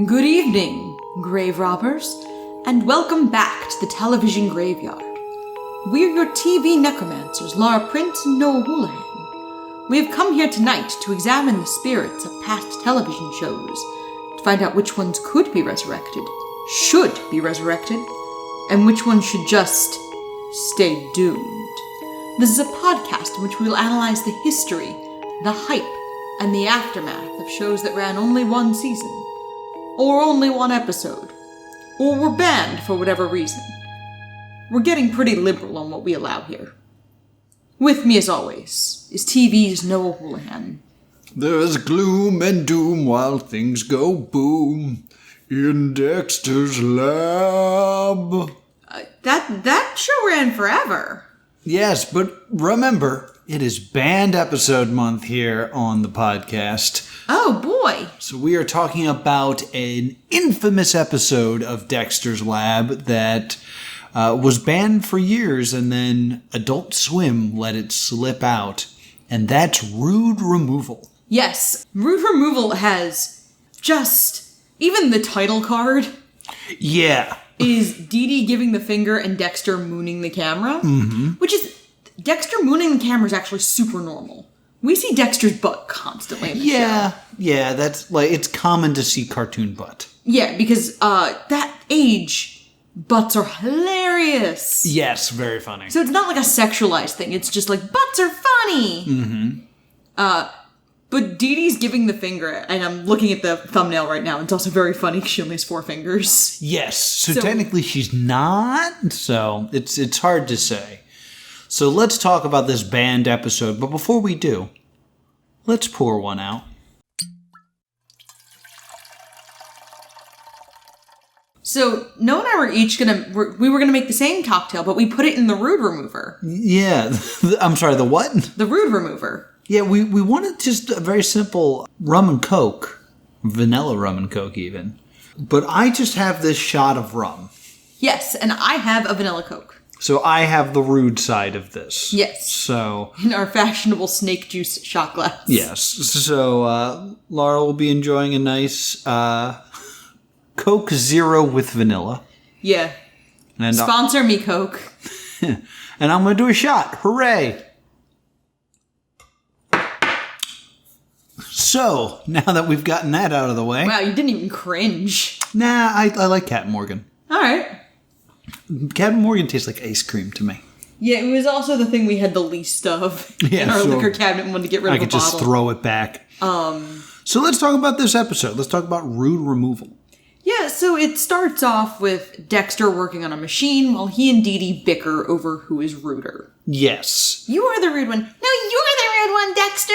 Good evening, grave robbers, and welcome back to the television graveyard. We're your TV necromancers, Laura Prince and Noah Houlihan. We have come here tonight to examine the spirits of past television shows, to find out which ones could be resurrected, should be resurrected, and which ones should just stay doomed. This is a podcast in which we will analyze the history, the hype, and the aftermath of shows that ran only one season, or only one episode, or were banned for whatever reason. We're getting pretty liberal on what we allow here. With me, as always, is TV's Noah Houlihan. There's gloom and doom while things go boom in Dexter's lab. That show ran forever. Yes, but remember, it is banned episode month here on the podcast. Oh boy. So we are talking about an infamous episode of Dexter's Lab that was banned for years, and then Adult Swim let it slip out, and that's rude removal. Yes, rude removal has just, even the title card. Yeah. Is Dee Dee giving the finger and Dexter mooning the camera. Mm-hmm. Which is, Dexter mooning the camera is actually super normal. We see Dexter's butt constantly in the show. Yeah, that's like, it's common to see cartoon butt. Yeah, because that age, butts are hilarious. Yes, very funny. So it's not like a sexualized thing, it's just like, butts are funny. Mm-hmm. But Dee Dee's giving the finger, and I'm looking at the thumbnail right now, it's also very funny because she only has 4 fingers. Yes, so technically she's not, so it's hard to say. So let's talk about this banned episode, but before we do, let's pour one out. So Noah and I were each we were gonna make the same cocktail, but we put it in the rude remover. Yeah, I'm sorry, the what? The rude remover. Yeah, we wanted just a very simple rum and coke, vanilla rum and coke even. But I just have this shot of rum. Yes, and I have a vanilla coke. So I have the rude side of this. Yes. So in our fashionable snake juice shot glass. Yes. So Laura will be enjoying a nice Coke Zero with vanilla. Yeah. And sponsor me, Coke. And I'm going to do a shot. Hooray! So, now that we've gotten that out of the way... Wow, you didn't even cringe. Nah, I like Captain Morgan. Alright. Captain Morgan tastes like ice cream to me. Yeah, it was also the thing we had the least of in our liquor cabinet and wanted to get rid of a bottle. I could just throw it back. So let's talk about this episode. Let's talk about rude removal. Yeah, so it starts off with Dexter working on a machine while he and Dee Dee bicker over who is ruder. Yes. You are the rude one. No, you're the rude one, Dexter!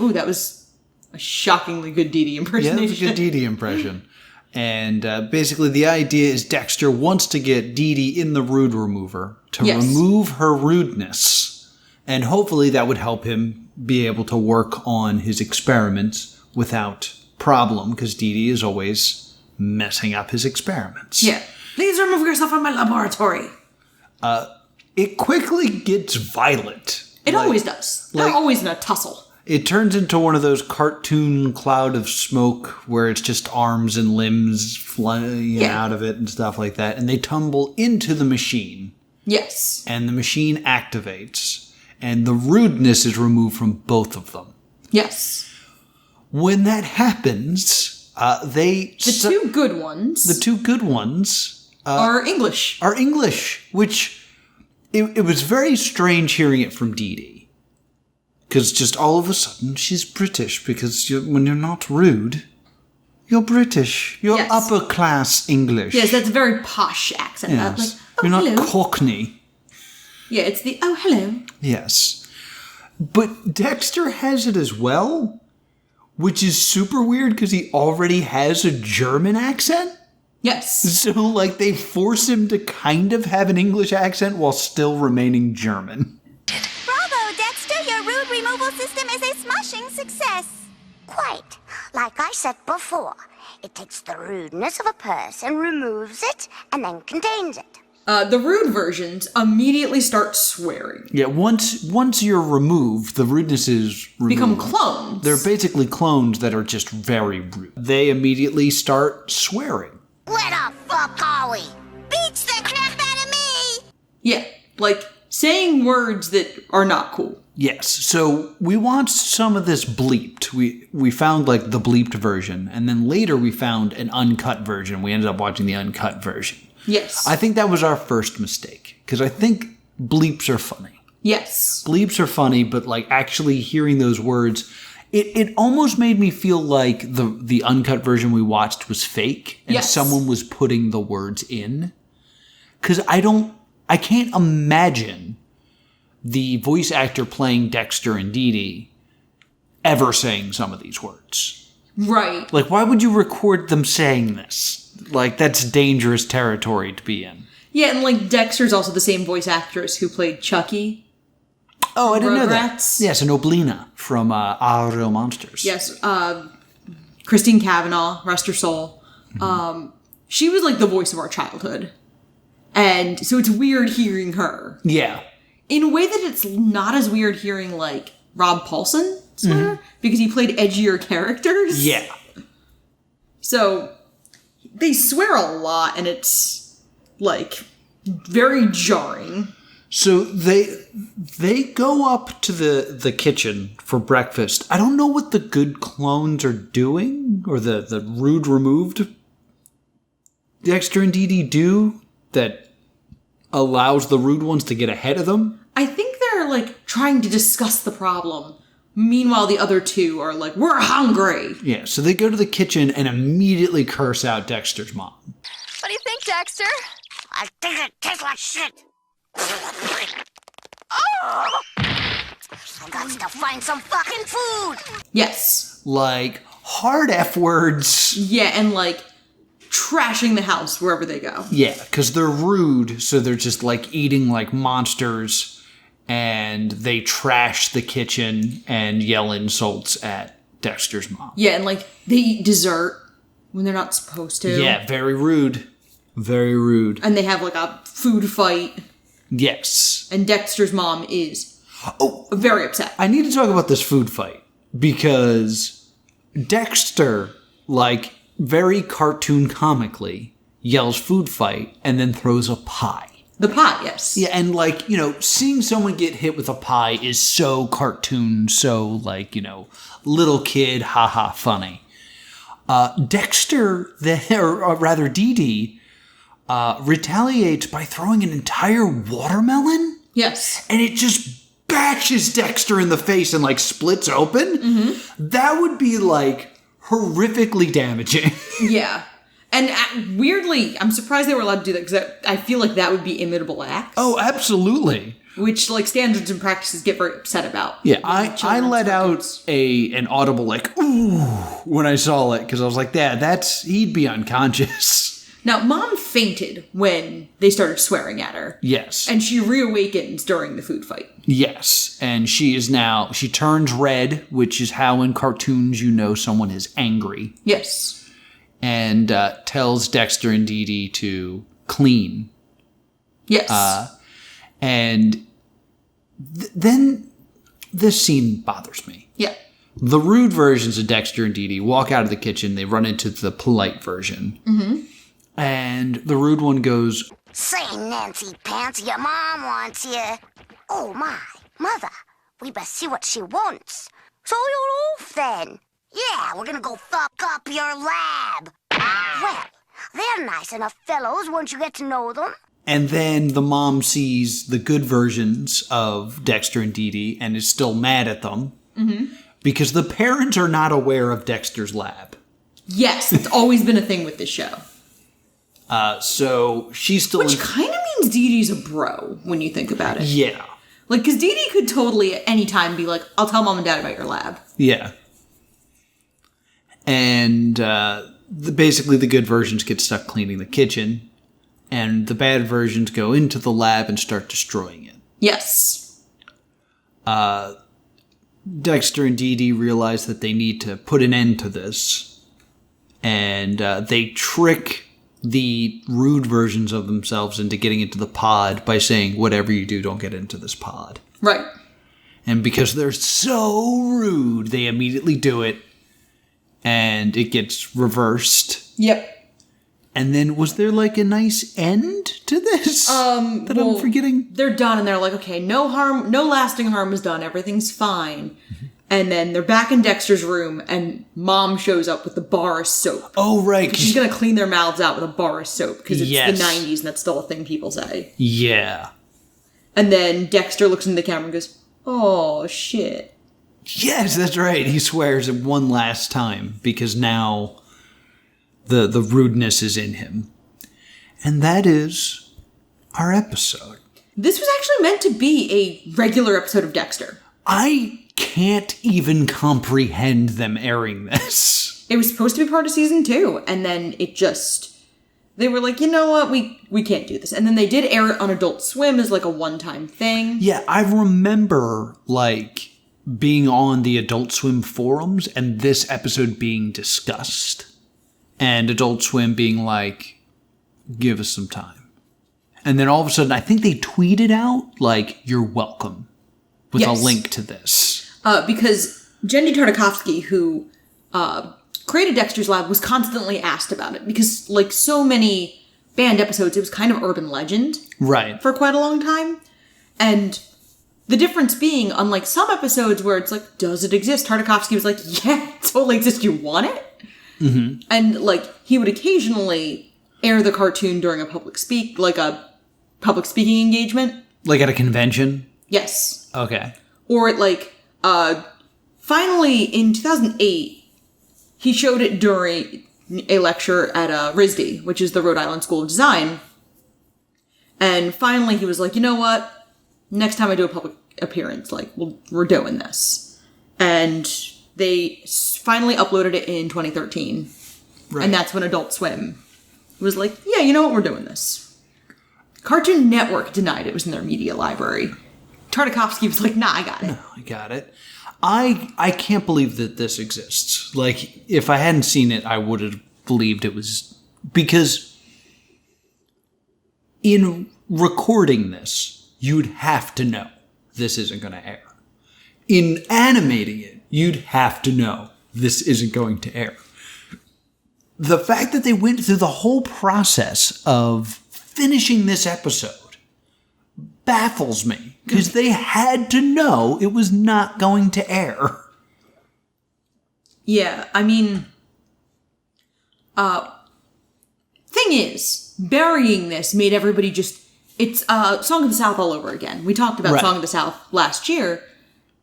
Ooh, that was a shockingly good Dee Dee impersonation. Yeah, that was a good Dee Dee impression. And basically the idea is Dexter wants to get Dee Dee in the rude remover to remove her rudeness. And hopefully that would help him be able to work on his experiments without problem, because Dee Dee is always messing up his experiments. Yeah. Please remove yourself from my laboratory. It quickly gets violent. It always does. They're always in a tussle. It turns into one of those cartoon cloud of smoke where it's just arms and limbs flying out of it and stuff like that. And they tumble into the machine. Yes. And the machine activates. And the rudeness is removed from both of them. Yes. When that happens, The two good ones are English. Which it was very strange hearing it from Dee Dee. Because just all of a sudden, she's British. Because when you're not rude, you're British. You're upper class English. Yes, that's a very posh accent. Yes. Like, you're not hello. Cockney. Yeah, it's the, oh, hello. Yes. But Dexter has it as well, which is super weird because he already has a German accent. Yes. So, like, they force him to kind of have an English accent while still remaining German. Bravo, Dexter! Your rude removal system is a smashing success. Quite. Like I said before, it takes the rudeness of a person, removes it, and then contains it. The rude versions immediately start swearing. Yeah, once you're removed, the rudeness is removed. Become clones. They're basically clones that are just very rude. They immediately start swearing. Where the fuck are we? Beats the crap out of me! Yeah, like saying words that are not cool. Yes, so we watched some of this bleeped. We found like the bleeped version, and then later we found an uncut version. We ended up watching the uncut version. Yes. I think that was our first mistake, because I think bleeps are funny. Yes. Bleeps are funny, but like actually hearing those words, it almost made me feel like the uncut version we watched was fake, and someone was putting the words in. Because I can't imagine the voice actor playing Dexter and Dee Dee ever saying some of these words. Right. Like, why would you record them saying this? Like, that's dangerous territory to be in. Yeah, and like Dexter's also the same voice actress who played Chucky. Oh, I didn't know that. Rugrats. Yes, and Oblina from Our Real Monsters. Yes, Christine Cavanaugh, rest her soul. She was like the voice of our childhood. And so it's weird hearing her. Yeah. In a way that it's not as weird hearing like Rob Paulson swear, because he played edgier characters. Yeah. So they swear a lot, and it's like very jarring. So they go up to the kitchen for breakfast. I don't know what the good clones are doing, or the rude removed Dexter and Dee Dee do that allows the rude ones to get ahead of them. I think they're like trying to discuss the problem. Meanwhile, the other two are like, we're hungry. Yeah, so they go to the kitchen and immediately curse out Dexter's mom. What do you think, Dexter? I think it tastes like shit. Oh! I got to find some fucking food. Yes. Like, hard F words. Yeah, and like trashing the house wherever they go. Yeah, because they're rude, so they're just like eating like monsters, and they trash the kitchen and yell insults at Dexter's mom. Yeah, and like they eat dessert when they're not supposed to. Yeah, very rude. Very rude. And they have like a food fight. Yes. And Dexter's mom is very upset. I need to talk about this food fight, because Dexter, like, very cartoon comically, yells food fight and then throws a pie. The pie, yes. Yeah, and like, you know, seeing someone get hit with a pie is so cartoon, so like, you know, little kid, haha, funny. Dexter, or rather Dee Dee, retaliates by throwing an entire watermelon. Yes. And it just bashes Dexter in the face and like splits open. Mm-hmm. That would be like horrifically damaging. Yeah. And weirdly, I'm surprised they were allowed to do that, because I feel like that would be imitable acts. Oh, absolutely. Which, like, standards and practices get very upset about. Yeah, I let out an audible, like, ooh, when I saw it, because I was like, yeah, he'd be unconscious. Now, Mom fainted when they started swearing at her. Yes. And she reawakens during the food fight. Yes, and she turns red, which is how in cartoons you know someone is angry. Yes. And tells Dexter and Dee Dee to clean. Yes. And then this scene bothers me. Yeah. The rude versions of Dexter and Dee Dee walk out of the kitchen. They run into the polite version. Mm-hmm. And the rude one goes, Say, Nancy Pants, your mom wants you. Oh, my. Mother, we best see what she wants. So you're off then. Yeah, we're gonna go fuck up your lab. Well, they're nice enough fellows once you get to know them. And then the mom sees the good versions of Dexter and Dee Dee and is still mad at them. Mm-hmm. Because the parents are not aware of Dexter's lab. Yes, it's always been a thing with this show. So she's still... Which kind of means Dee Dee's a bro, when you think about it. Yeah. Like, because Dee Dee could totally at any time be like, I'll tell Mom and Dad about your lab. Yeah. And basically the good versions get stuck cleaning the kitchen, and the bad versions go into the lab and start destroying it. Yes. Dexter and Dee Dee realize that they need to put an end to this, and they trick the rude versions of themselves into getting into the pod by saying, whatever you do, don't get into this pod. Right. And because they're so rude, they immediately do it, and it gets reversed. Yep. And then, was there like a nice end to this I'm forgetting? They're done, and they're like, okay, no lasting harm is done. Everything's fine. Mm-hmm. And then they're back in Dexter's room, and Mom shows up with the bar of soap. Oh, right. She's going to clean their mouths out with a bar of soap, because it's the 90s, and that's still a thing people say. Yeah. And then Dexter looks into the camera and goes, oh, shit. Yes, that's right. He swears it one last time, because now the rudeness is in him. And that is our episode. This was actually meant to be a regular episode of Dexter. I can't even comprehend them airing this. It was supposed to be part of season 2, and then they were like, you know what, we can't do this. And then they did air it on Adult Swim as like a one-time thing. Yeah, I remember like being on the Adult Swim forums and this episode being discussed. And Adult Swim being like, give us some time. And then all of a sudden, I think they tweeted out, like, you're welcome, with a link to this. Because Jendy Tartakovsky, who created Dexter's Lab, was constantly asked about it. Because, like so many banned episodes, it was kind of urban legend. Right. For quite a long time. And the difference being, unlike some episodes where it's like, does it exist? Tartakovsky was like, yeah, it totally exists. You want it? Mm-hmm. And, like, he would occasionally air the cartoon during a public speaking engagement. Like at a convention? Yes. Okay. Or, like, finally, in 2008, he showed it during a lecture at RISD, which is the Rhode Island School of Design. And finally, he was like, you know what? Next time I do a public appearance, like, we're doing this. And they finally uploaded it in 2013. Right. And that's when Adult Swim was like, yeah, you know what? We're doing this. Cartoon Network denied it was in their media library. Tartakovsky was like, nah, I got it. No, I got it. I can't believe that this exists. Like, if I hadn't seen it, I would have believed it was... Because in recording this, you'd have to know this isn't going to air. In animating it, you'd have to know this isn't going to air. The fact that they went through the whole process of finishing this episode baffles me, because they had to know it was not going to air. Yeah, I mean, thing is, burying this made everybody just, it's Song of the South all over again. We talked about Song of the South last year.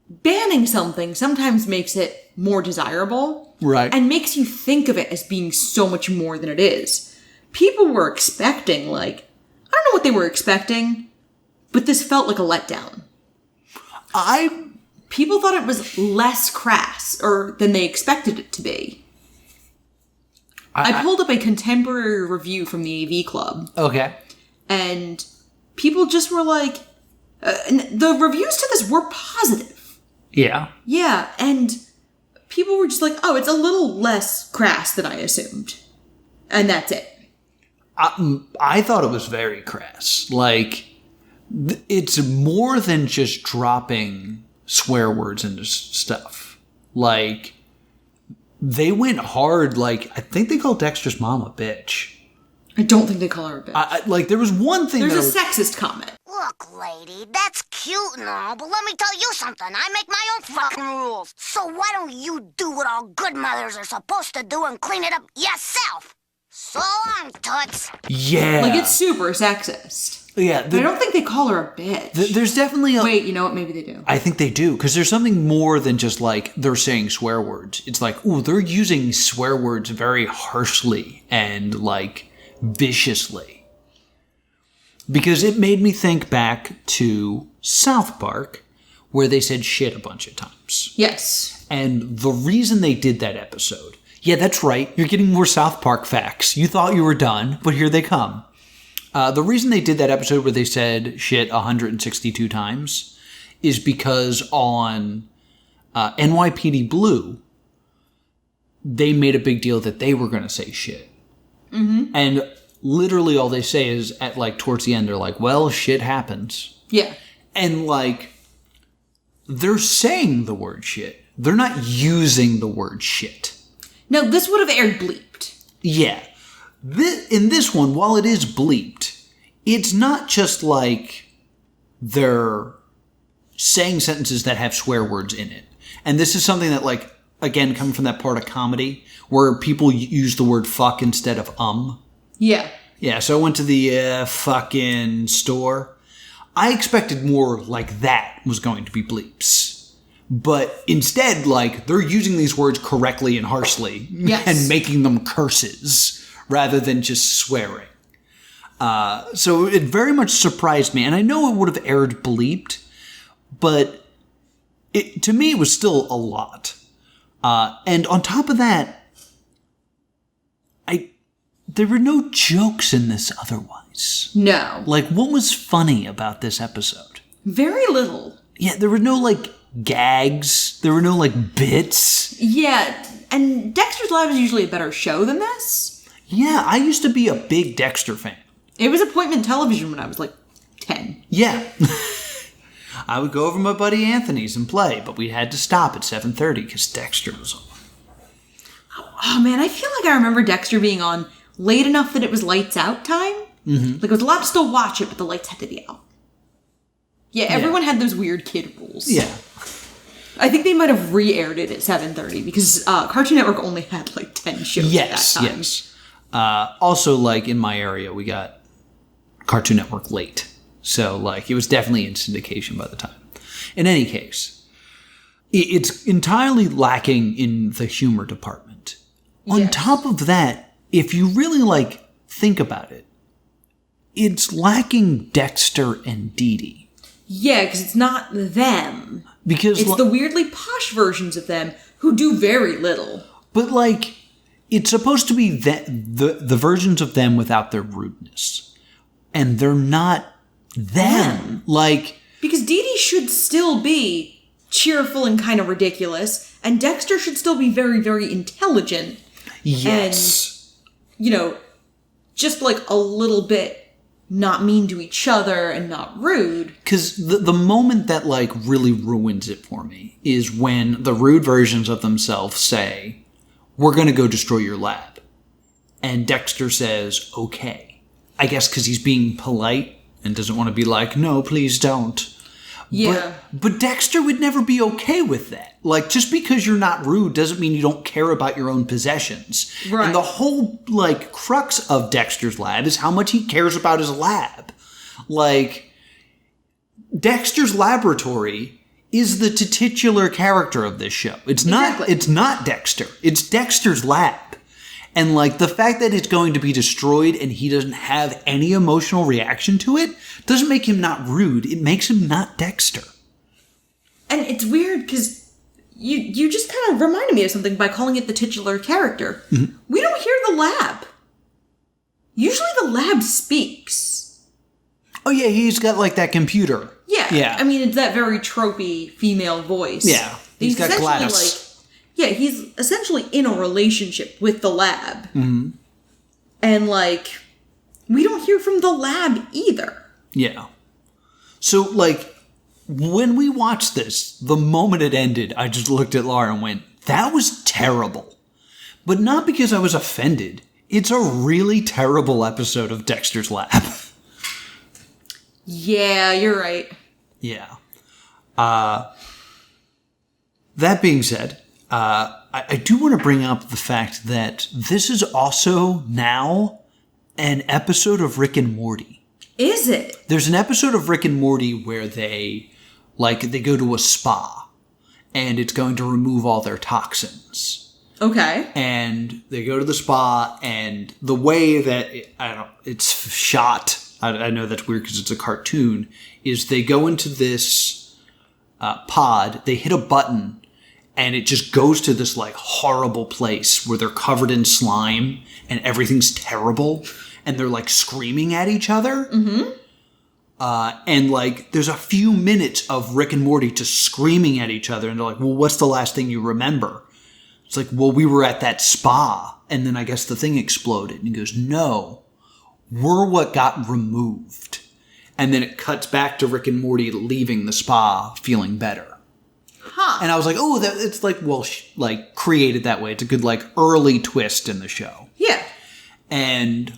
Banning something sometimes makes it more desirable. Right. And makes you think of it as being so much more than it is. People were expecting, like, I don't know what they were expecting, but this felt like a letdown. People thought it was less crass than they expected it to be. I pulled up a contemporary review from the AV Club. Okay. And people just were like, the reviews to this were positive. Yeah. Yeah, and people were just like, oh, it's a little less crass than I assumed. And that's it. I thought it was very crass. Like, it's more than just dropping swear words into stuff. Like, they went hard. Like, I think they called Dexter's mom a bitch. I don't think they call her a bitch. Like, there was one thing There's a sexist comment. Look, lady, that's cute and all, but let me tell you something. I make my own fucking rules. So why don't you do what all good mothers are supposed to do and clean it up yourself? So long, toots. Yeah. Like, it's super sexist. Yeah. But I don't think they call her a bitch. There's definitely Wait, you know what? Maybe they do. I think they do, because there's something more than just, like, they're saying swear words. It's like, ooh, they're using swear words very harshly and, like, viciously. Because it made me think back to South Park, where they said shit a bunch of times. Yes. And the reason they did that episode, yeah, that's right, you're getting more South Park facts. You thought you were done, but here they come. The reason they did that episode where they said shit 162 times is because on NYPD Blue, they made a big deal that they were going to say shit. Mm-hmm. And literally all they say is at like towards the end, they're like, well, shit happens. Yeah. And like, they're saying the word shit. They're not using the word shit. No, this would have aired bleeped. Yeah. In this one, while it is bleeped, it's not just like they're saying sentences that have swear words in it. And this is something that, like, again, coming from that part of comedy where people use the word fuck instead of Yeah. Yeah, so I went to the fucking store. I expected more like that was going to be bleeps. But instead, like, they're using these words correctly and harshly and making them curses rather than just swearing. So it very much surprised me. And I know it would have aired bleeped, but to me it was still a lot. And on top of that, there were no jokes in this otherwise. No. Like, what was funny about this episode? Very little. Yeah, there were no, like, gags. There were no, like, bits. Yeah, and Dexter's Lab is usually a better show than this. Yeah, I used to be a big Dexter fan. It was appointment television when I was, like, 10. Yeah. I would go over to my buddy Anthony's and play, but we had to stop at 7:30 because Dexter was on. Oh, man, I feel like I remember Dexter being on late enough that it was lights out time. Mm-hmm. Like, I was allowed to still watch it, but the lights had to be out. Yeah, everyone had those weird kid rules. Yeah. I think they might have re-aired it at 7:30 because Cartoon Network only had, like, 10 shows at that time. Yes. Also, like, in my area, we got Cartoon Network late. So, like, it was definitely in syndication by the time. In any case, it's entirely lacking in the humor department. On top of that, if you really, like, think about it, it's lacking Dexter and Dee Dee. Yeah, because it's not them. Because it's the weirdly posh versions of them who do very little. But, like, it's supposed to be the versions of them without their rudeness. And they're not them. Like... Because Dee Dee should still be cheerful and kind of ridiculous, and Dexter should still be very, very intelligent. Yes. And, you know, just, like, a little bit not mean to each other and not rude. Because the moment that, like, really ruins it for me is when the rude versions of themselves say, we're going to go destroy your lab. And Dexter says, okay. I guess because he's being polite and doesn't want to be like, no, please don't. Yeah. But Dexter would never be okay with that. Like, just because you're not rude doesn't mean you don't care about your own possessions. Right. And the whole, like, crux of Dexter's lab is how much he cares about his lab. Like, Dexter's laboratory is the titular character of this show. It's not Dexter. It's Dexter's lab. And, like, the fact that it's going to be destroyed and he doesn't have any emotional reaction to it doesn't make him not rude. It makes him not Dexter. And it's weird because you just kind of reminded me of something by calling it the titular character. Mm-hmm. We don't hear the lab. Usually the lab speaks. Oh, yeah, he's got, like, that computer. Yeah. I mean, it's that very tropey female voice. Yeah. He's got Gladys. Yeah, he's essentially in a relationship with the lab. Mm-hmm. And, like, we don't hear from the lab either. Yeah. So, like, when we watched this, the moment it ended, I just looked at Laura and went, that was terrible. But not because I was offended. It's a really terrible episode of Dexter's Lab. Yeah, you're right. Yeah. That being said... I do want to bring up the fact that this is also now an episode of Rick and Morty. Is it? There's an episode of Rick and Morty where they go to a spa and it's going to remove all their toxins. Okay. And they go to the spa and the way that it's shot, I know that's weird because it's a cartoon, is they go into this pod, they hit a button, and it just goes to this, like, horrible place where they're covered in slime and everything's terrible. And they're, like, screaming at each other. Mm-hmm. And, like, there's a few minutes of Rick and Morty just screaming at each other. And they're like, well, what's the last thing you remember? It's like, well, we were at that spa. And then I guess the thing exploded. And he goes, no, were what got removed. And then it cuts back to Rick and Morty leaving the spa feeling better. Huh. And I was like, oh, it's like, well, like created that way. It's a good like early twist in the show. Yeah. And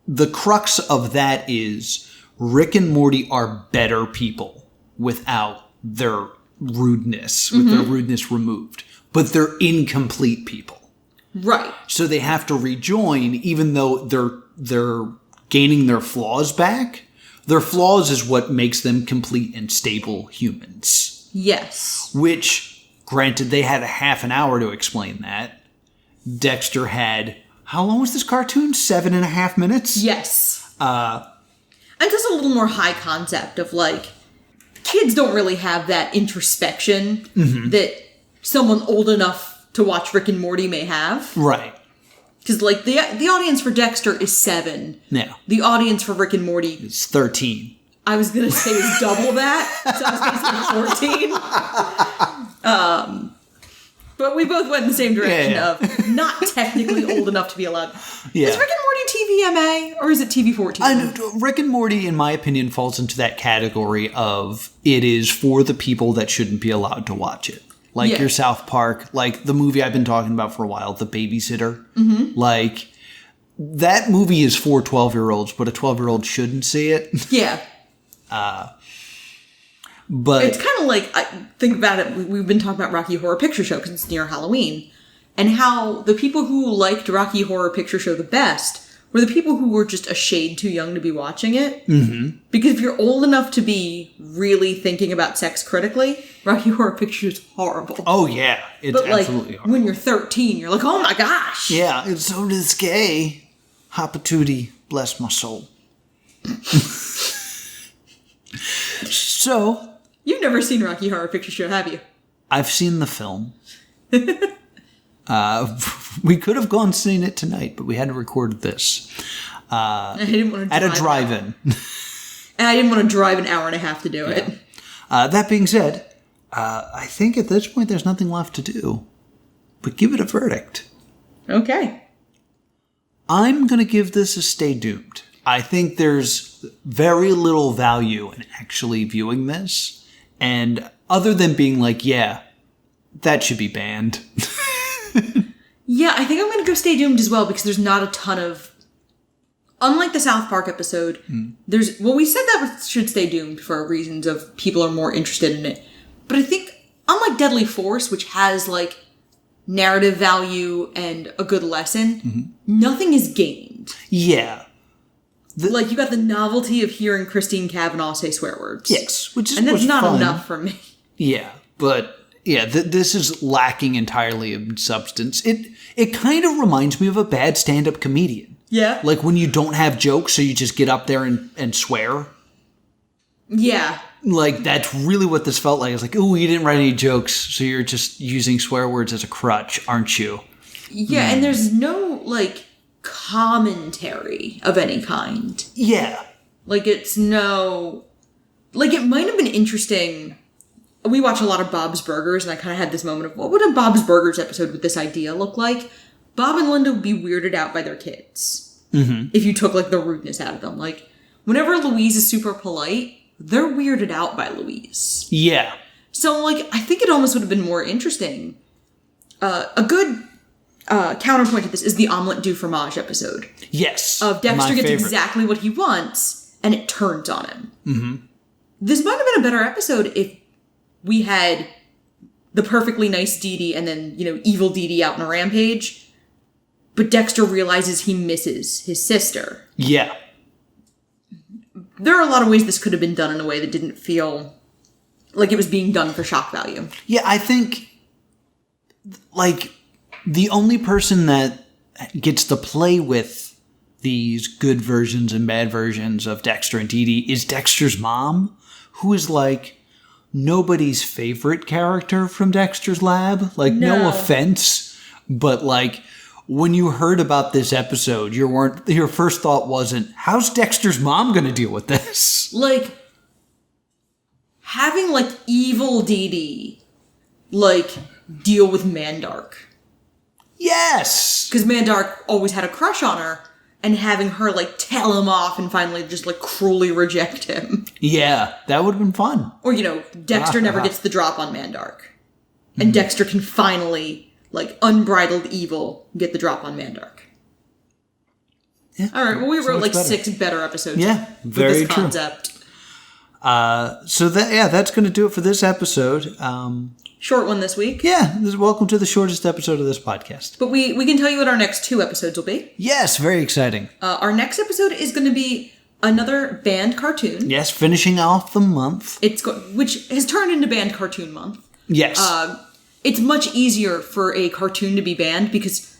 the crux of that is Rick and Morty are better people without their rudeness, with their rudeness removed. But they're incomplete people. Right. So they have to rejoin even though they're gaining their flaws back. Their flaws is what makes them complete and stable humans. Yes. Which, granted, they had a half an hour to explain that. Dexter had, how long was this cartoon? 7.5 minutes? Yes. And just a little more high concept of like, kids don't really have that introspection that someone old enough to watch Rick and Morty may have. Right. Because, like, the audience for Dexter is 7. Yeah. The audience for Rick and Morty... It's 13. I was going to say it's double that. So I was going to say 14. But we both went in the same direction of not technically old enough to be allowed. Yeah. Is Rick and Morty TVMA or is it TV-14? Rick and Morty, in my opinion, falls into that category of it is for the people that shouldn't be allowed to watch it. Like your South Park, like the movie I've been talking about for a while, The Babysitter. Like, that movie is for 12-year-olds, but a 12-year-old shouldn't see it. Yeah. But it's kind of like, I think about it, we've been talking about Rocky Horror Picture Show because it's near Halloween. And how the people who liked Rocky Horror Picture Show the best were the people who were just a shade too young to be watching it. Because if you're old enough to be really thinking about sex critically, Rocky Horror Picture is horrible. Oh, yeah. It's absolutely horrible. When you're 13, you're like, oh my gosh. Yeah, it's so risque. Hopatootie, bless my soul. So... You've never seen Rocky Horror Picture Show, have you? I've seen the film. We could have gone and seen it tonight, but we had to record this. I didn't want to at a drive-in. And I didn't want to drive an hour and a half to do it. That being said, I think at this point there's nothing left to do but give it a verdict. Okay. I'm going to give this a stay doomed. I think there's very little value in actually viewing this. And other than being like, yeah, that should be banned. Yeah, I think I'm going to go stay doomed as well because there's not a ton of... Unlike the South Park episode, there's... Well, we said that should stay doomed for reasons of people are more interested in it. But I think, unlike Deadly Force, which has, like, narrative value and a good lesson, nothing is gained. Yeah. Like, you got the novelty of hearing Christine Cavanaugh say swear words. Yes, which is and that's not fun. enough for me. Yeah, but yeah, this is lacking entirely in substance. It kind of reminds me of a bad stand-up comedian. Yeah. Like when you don't have jokes, so you just get up there and swear. Yeah. Like, that's really what this felt like. It's like, oh, you didn't write any jokes, so you're just using swear words as a crutch, aren't you? Yeah, and there's no, like, commentary of any kind. Yeah. Like, it's no... Like, it might have been interesting... We watch a lot of Bob's Burgers, and I kind of had this moment of, what would a Bob's Burgers episode with this idea look like? Bob and Linda would be weirded out by their kids. If you took, like, the rudeness out of them. Like, whenever Louise is super polite, they're weirded out by Louise. Yeah. So, like, I think it almost would have been more interesting. A good counterpoint to this is the Omelette du Fromage episode. Yes. Of Dexter gets favorite. exactly what he wants, and it turns on him. This might have been a better episode if we had the perfectly nice Dee Dee and then, evil Dee Dee out on a rampage. But Dexter realizes he misses his sister. Yeah. There are a lot of ways this could have been done in a way that didn't feel like it was being done for shock value. Yeah, I think, like, the only person that gets to play with these good versions and bad versions of Dexter and Dee Dee is Dexter's mom, who is, like, nobody's favorite character from Dexter's Lab. Like, no offense, but, like, when you heard about this episode, your first thought wasn't, how's Dexter's mom going to deal with this? Like, having, like, evil Dee Dee, like, deal with Mandark. Yes! Because Mandark always had a crush on her, and having her, like, tell him off and finally just, like, cruelly reject him. Yeah, that would have been fun. Or, you know, Dexter never gets the drop on Mandark. And Dexter can finally, like, unbridled evil, get the drop on Mandark. Yeah, all right, well, we wrote, like, better. 6 better episodes with very this true. concept. So that's going to do it for this episode. Short one this week. Yeah, welcome to the shortest episode of this podcast. But we can tell you what our next 2 episodes will be. Yes, very exciting. Our next episode is going to be another banned cartoon. Yes, finishing off the month. Which has turned into banned cartoon month. Yes. It's much easier for a cartoon to be banned because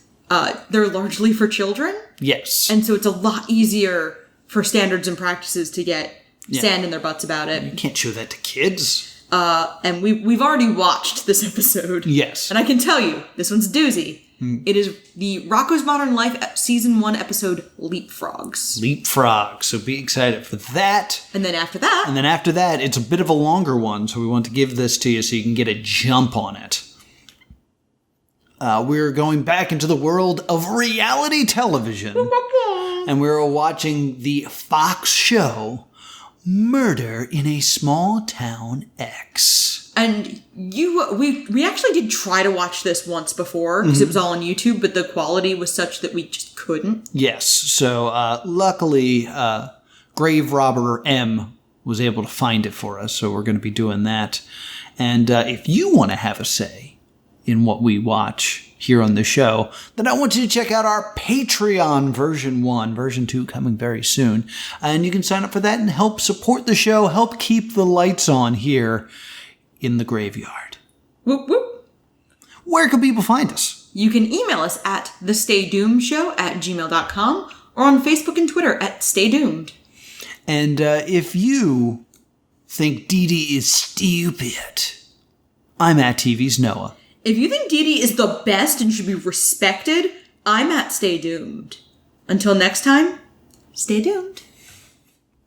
they're largely for children. Yes. And so it's a lot easier for standards and practices to get sand in their butts about it. You can't show that to kids. And we've already watched this episode. Yes. And I can tell you, this one's a doozy. It is the Rocko's Modern Life Season 1 episode, Leapfrogs. Leapfrog. So be excited for that. And then after that... it's a bit of a longer one, so we want to give this to you so you can get a jump on it. We're going back into the world of reality television. And we're watching the Fox show, Murder in a Small Town X. And we actually did try to watch this once before, because it was all on YouTube, but the quality was such that we just couldn't. Yes, so luckily, Grave Robber M was able to find it for us, so we're going to be doing that. And if you want to have a say in what we watch here on the show, then I want you to check out our Patreon version 1, version 2 coming very soon. And you can sign up for that and help support the show, help keep the lights on here in the graveyard. Whoop, whoop. Where can people find us? You can email us at thestaydoomedshow@gmail.com or on Facebook and Twitter at staydoomed. And if you think Dee Dee is stupid, I'm at TV's Noah. If you think Dee Dee is the best and should be respected, I'm at Stay Doomed. Until next time, stay doomed.